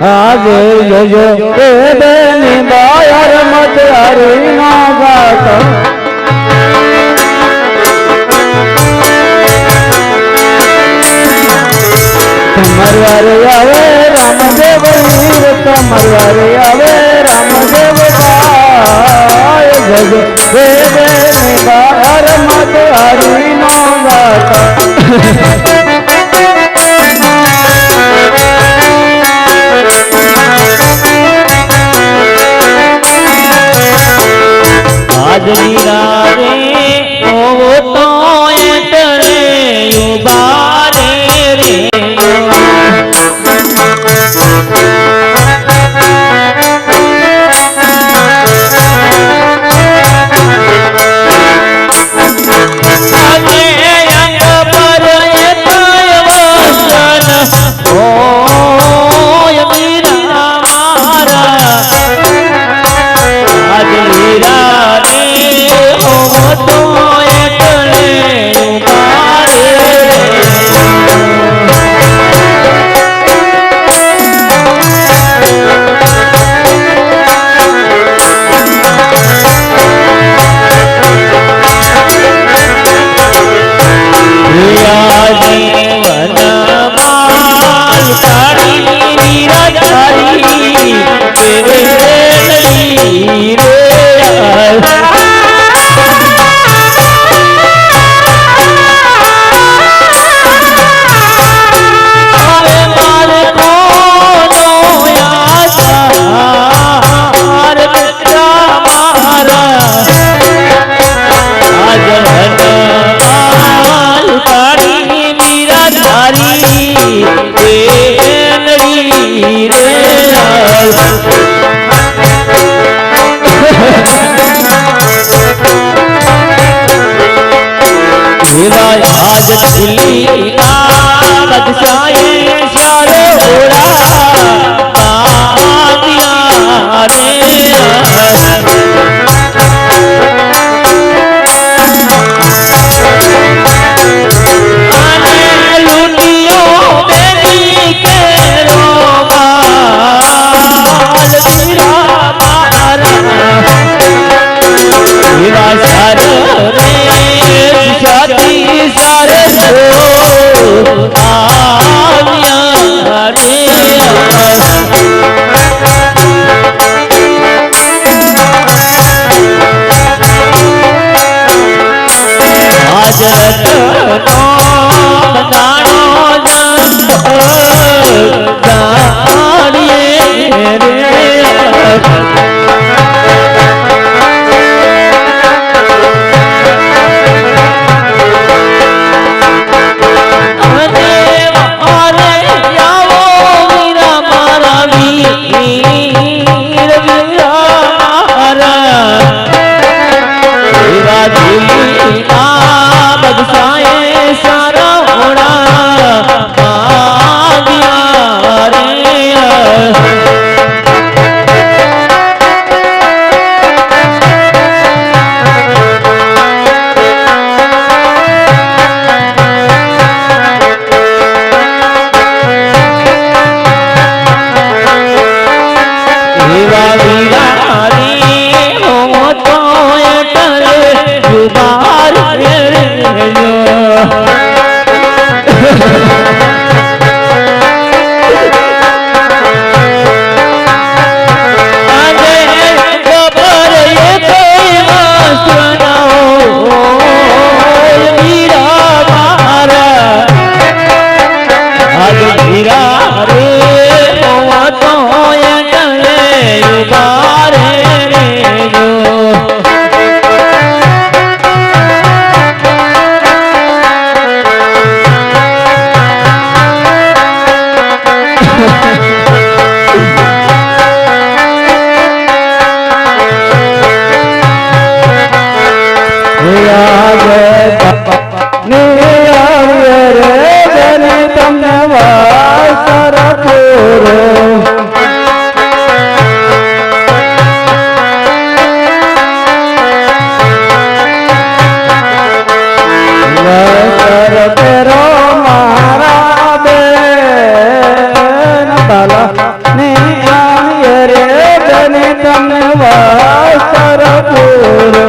આજે જોજો એ બેની બાયર મત હરી નો ગાત તમારે આવે રામદેવ વીર તમારે આવે રામદેવ ભાઈ જોજો એ બેની બાયર મત હરી નો ગાત रे ओ तो एटले उबारे रे आज दिल्ली बदशाए सारे ओड़ा दिया रे लुटियो मेरी के रोमाल वीरा मारा वीरा सारे रे सारे ને આવીએ રે બેને તમને વાસ્તર પૂરો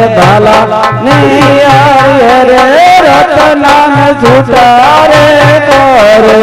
ભાલા ને આવીએ રે રતના ને છૂટા રે કરો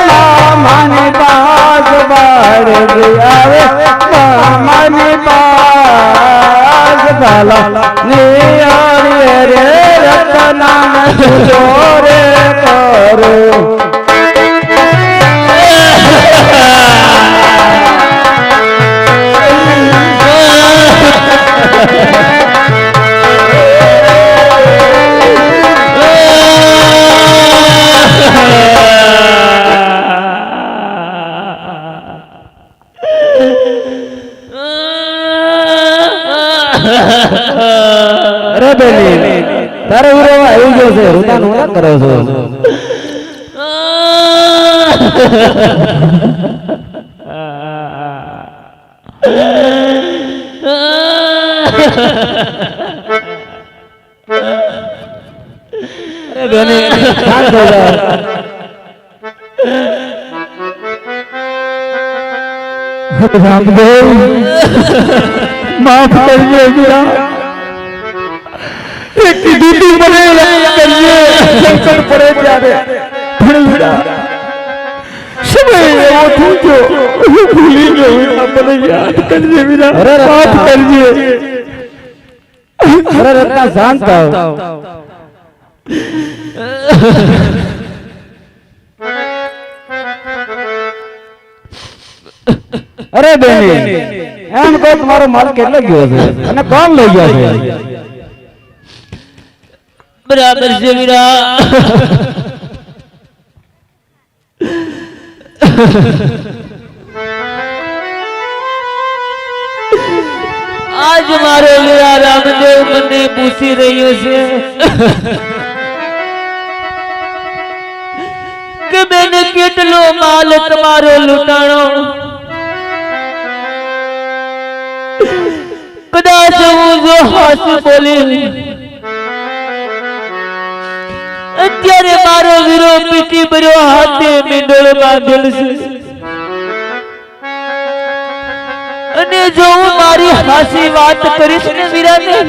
મામાની પાસ બાર આવે મામાની પાસ ભાલા ને આવીએ રે રતના ને છૂટો રે કરો અરે બેની તારે ઉરેવા આવી ગયો છે રૂતાનું ના કરો છો અરે બેની શાંત થો જા રામદેવ માફ કરજો વીરા એક દીદી મને કરીએ સંકટ પડે ત્યારે પણ વીરા સમય એવો થયો ભૂલી ગયો મને યાદ કરજે વીરા માફ કરજે અરે રત્ના શાંત થાવ અરે બેની એમ કહો તમારો માલ કેટલો ગયો છે અને કોણ લઈ ગયો છે બરાબર છે વીરા આજ મારો વીરા રામદેવ મને પૂછી રહ્યો છે કે બેન કેટલો માલ તમારો લૂંટાણો કદાચ હું જો હાથ બોલી અત્યારે મારો વીરો પીટી ભર્યો હાથે મીંડોળ બાંધેલ છે અને જો હું મારી હાસી વાત કરીશ ને વીરાને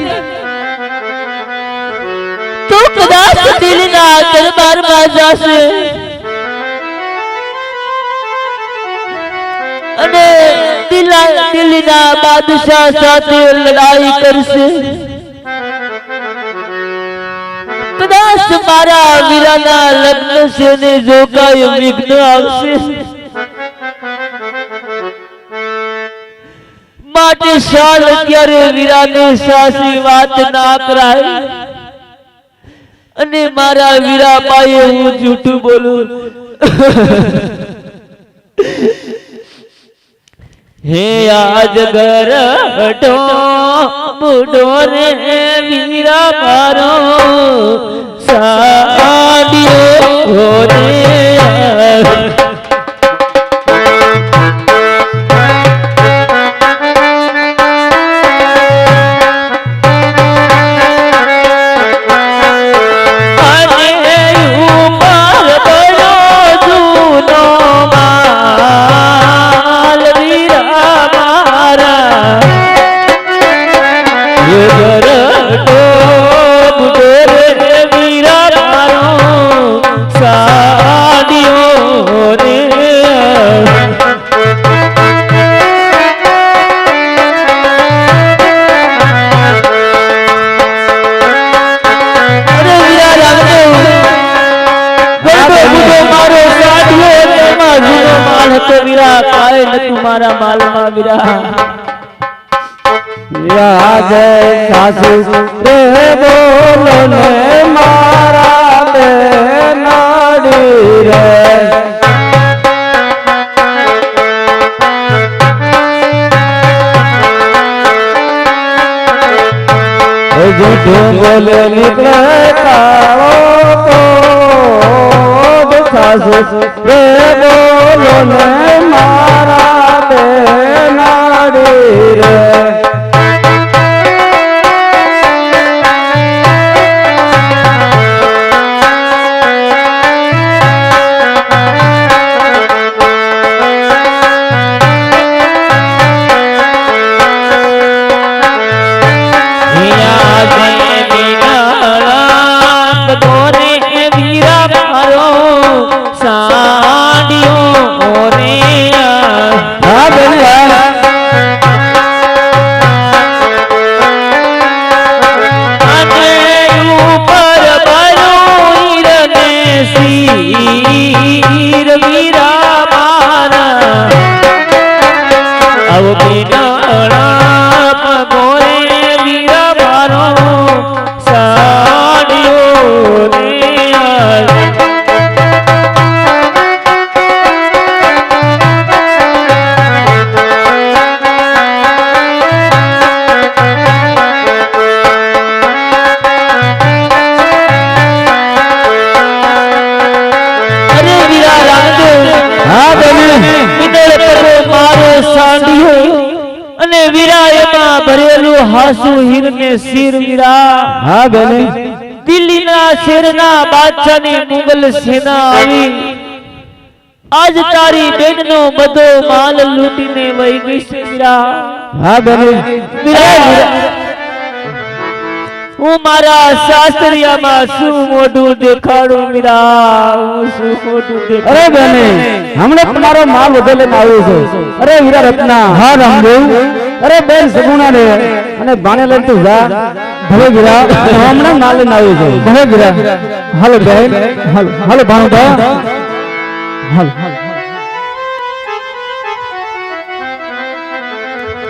તો કદાચ દિલના દરબારમાં જશે અને દિલના બાદશાહ સાથે લડાઈ કરશે કદાચ મારા વીરાના લગ્ન છે ને જો કાંઈ વિઘ્ન આવશે માટે શાલ અત્યારે વીરાને સાસી વાત ના કરાય અને મારા વીરા પાયે હું જૂઠું બોલું હે આજ ગરટો બુડો રે વીરા મારો સાડિયો રે तुम्हारा माल में विरा जय सासू रे बोलो ने मारा दे नाड़ी रे જૂઠું બોલે નીકળે કાળો કોડ સાસુ રે બોલો ને મારા બેનાડી રે અને વીરાયમાં ભરેલું હાસુ હીરને શિર વીરા હા બેને દિલ્હીના શેરના બાદશાહની મુગલ સેના આવી આજ તારી બેનનો બધો માલ લૂટીને વહી ગઈ છે વીરા હા બેને હું મારા શાસ્ત્રીયામાં શું મોઢું દેખાડું વીરા હું શું મોઢું દેખાડું અરે બેને હમણાં તમારો માલ વધે લઈને આવ્યો છે અરે વીરા રત્ના હા રામદેવ અરે બેન સગુણા રે અને બાને લઈને તું જા ભલે વીરા હમણાં માલ લઈને આવ્યો છે ભલે વીરા હાલો બેન હાલો હાલો ભાણુબા હાલો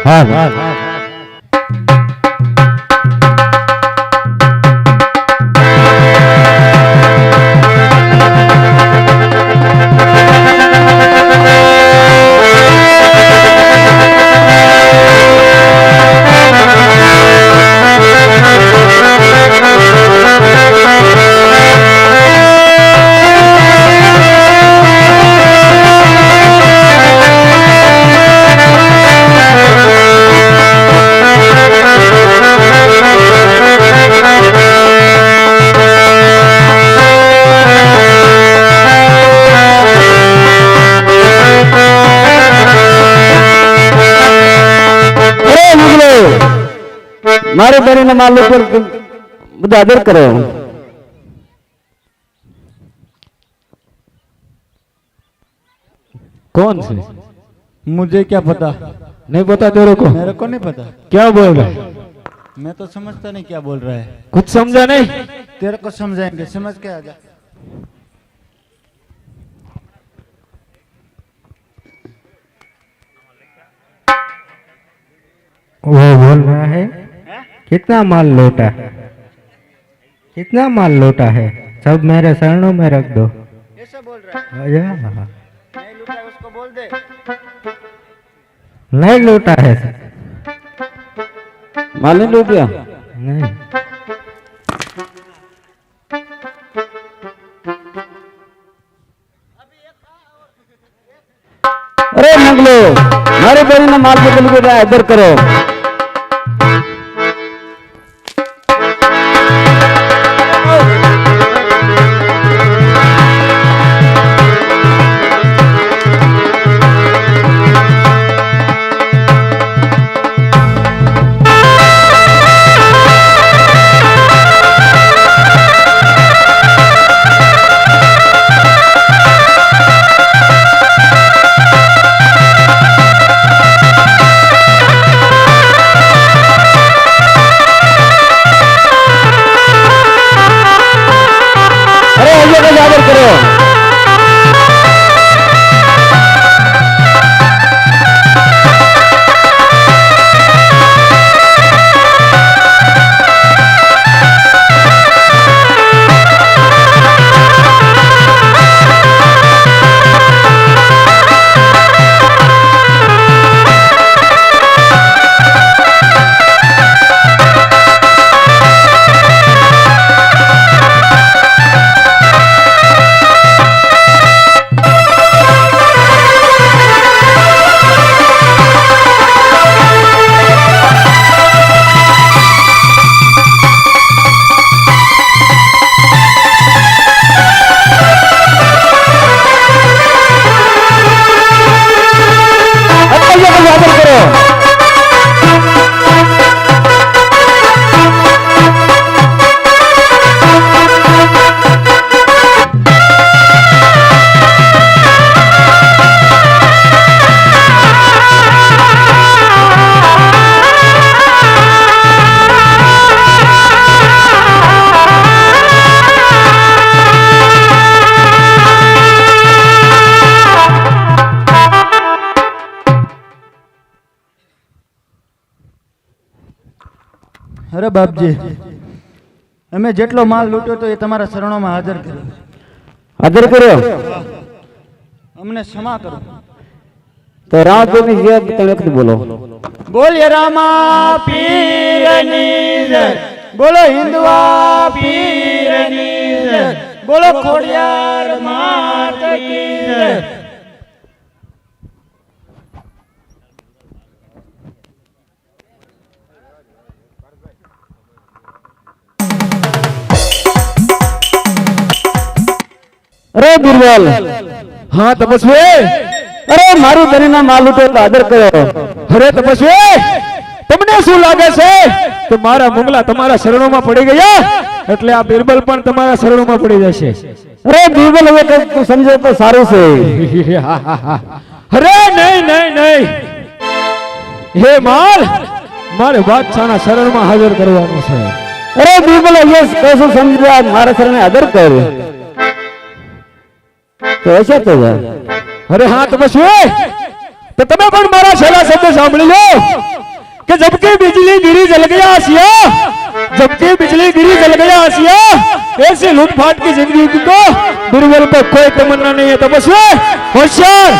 હા હા मारे बहन ने माल पर બધા આદર કરો कौन से मुझे क्या पता नहीं पता तेरे को मेरे को नहीं पता क्या बोल रहा है मैं तो समझता नहीं क्या बोल रहा है कुछ समझा नहीं तेरे को समझाएंगे समझ के आ जा वो बोल रहा है कितना माल लौटा है कितना माल लौटा है सब मेरे शरणों में रख दो ऐसा बोल रहा है नहीं नहीं लूटा है उसको बोल दे लौटा है माल नहीं लूट गया नहीं अरे मंगलो मारे बहन ने माल बदल के आदर करो અરે બાપજી, અમે જેટલો માલ લૂંટ્યો તો એ તમારા શરણોમાં હાજર કર્યો. હાજર કર્યો અમને ક્ષમા કરો. તો રામદેવની જય તમે વખત બોલો. બોલીએ રામા પીરની જય, બોલો હિન્દવા પીરની જય, બોલો ખોડિયાર માત કી જય. અરે બિરબલ, હા તપસ્વી, અરે મારું ધણીના માલ લૂંટો તો આદર કર્યો. અરે તપસ્વી, તમને શું લાગે છે કે મારા મુગલા તમારા શરણોમાં પડી ગયા એટલે આ બિરબલ પણ તમારા શરણોમાં પડી જશે? અરે બિરબલ, હવે કંઈક તું સમજે તો સારું છે. અરે નહીં નહીં નહીં, હે માલ મારે બાદશાહના શરણમાં હાજર કરવાનું છે. અરે બિરબલ, હવે કશું સમજ્યા, મારા શરણે આદર કર તો હશે તો જા. અરે હા તપસ્વી, તો તમે પણ મારા છેલ્લા શબ્દ સાંભળી લો कि जबकि बिजली गिरी जल गया आसिया, जबकि बिजली गिरी जल गया आसिया, ऐसी लूटफाट की जिंदगी को बिरबल को कोई तमन्ना नहीं है. तपस्वी होशियार.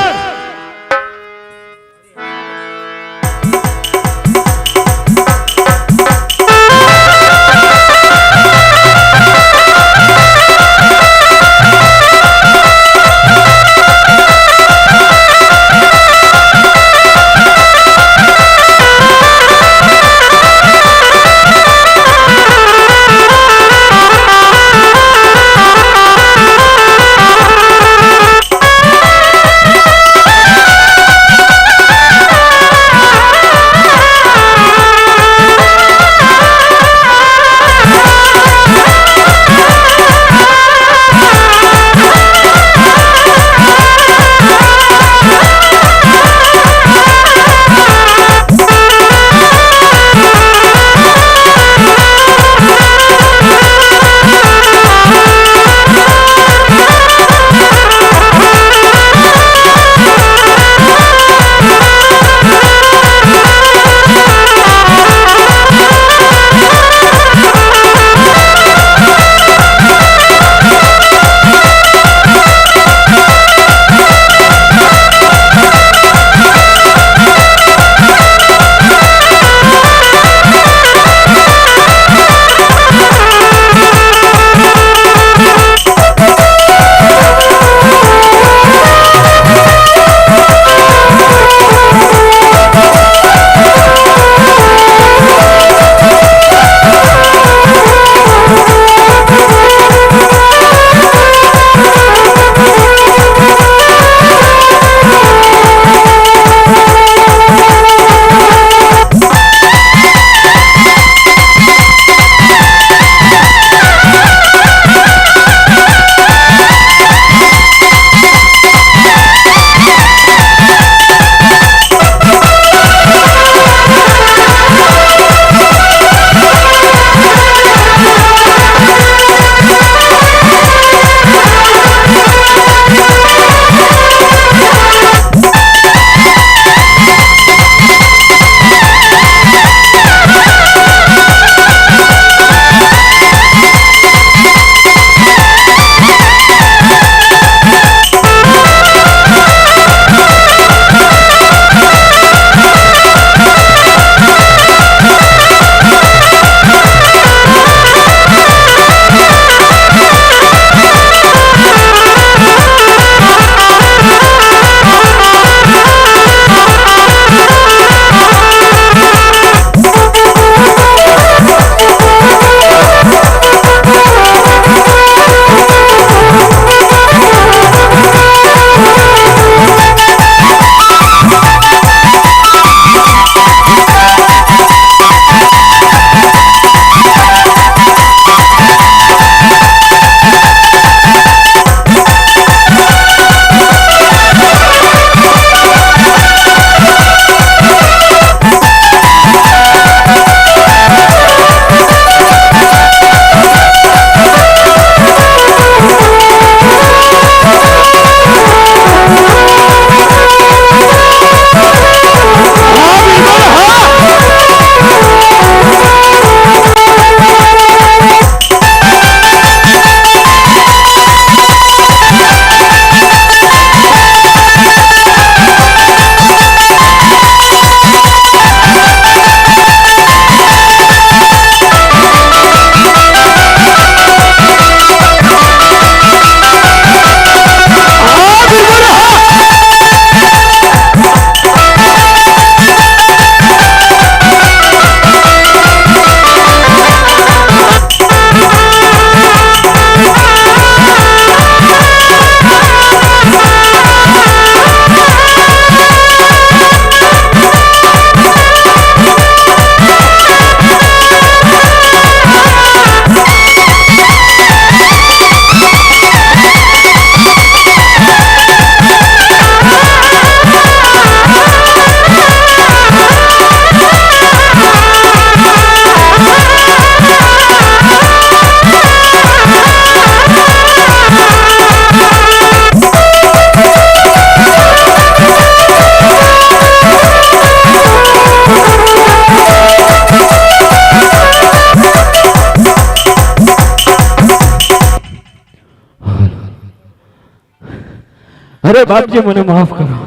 અરે બાપજી મને માફ કરો.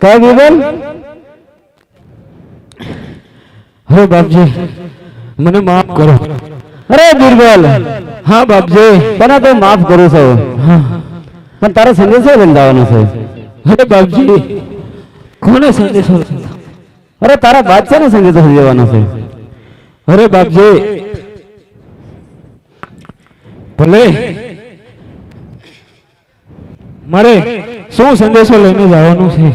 કઈ બીબલ? અરે બાપજી મને માફ કરો. અરે બીરબલ, હા બાપજી. તને તો માફ કરું છું, પણ તારો સંદેશો લઈને જવાનો છે. અરે બાપજી કોને સંદેશો? અરે તારા બાદશાહને સંદેશો લેવાનો છે. અરે બાપજી ભલે મારે શું સંદેશો લઈને જવાનું છે?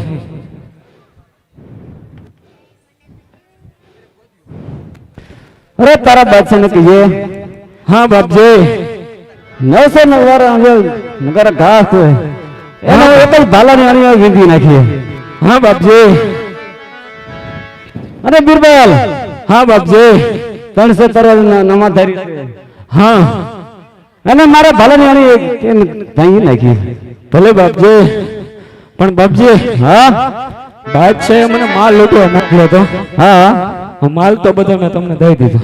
અરે તારા બાદશાહને કહીએ, હા બાપજી. 999 નગર ઘાસ હોય એનો એક જ ભાલાની અણીઓ વીંધી નાખીએ. હા બાપજી. અને બીરબલ, હા બાપજી. 313 નમાધારી છે હા અને મારા ભાલાની અણી ભાંગી નાખી. ભલે બાપજી. પણ બાપજી હા બાદશાહે મને માલ લૂંટવા મોકલ્યો હતો. હા માલ તો બધો મેં તમને દઈ દીધો.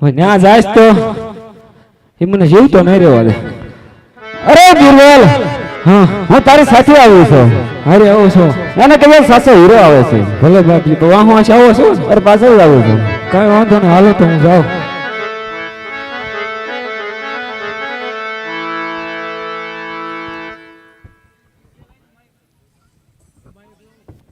હવે ત્યાં જાય તો એ મને જીવતો નહીં રહેવા દે. અરે બીરબલ, હા હું તારી સાથે આવું છું. અરે આવો છો? એને કહીએ સાસો હીરો આવે છે. ભલે બાપજી. તો વાહ વાહ આવો છો? અરે પાછળ જ આવું છું. કઈ વાંધો નહીં, હાલો તો હું જાઉં.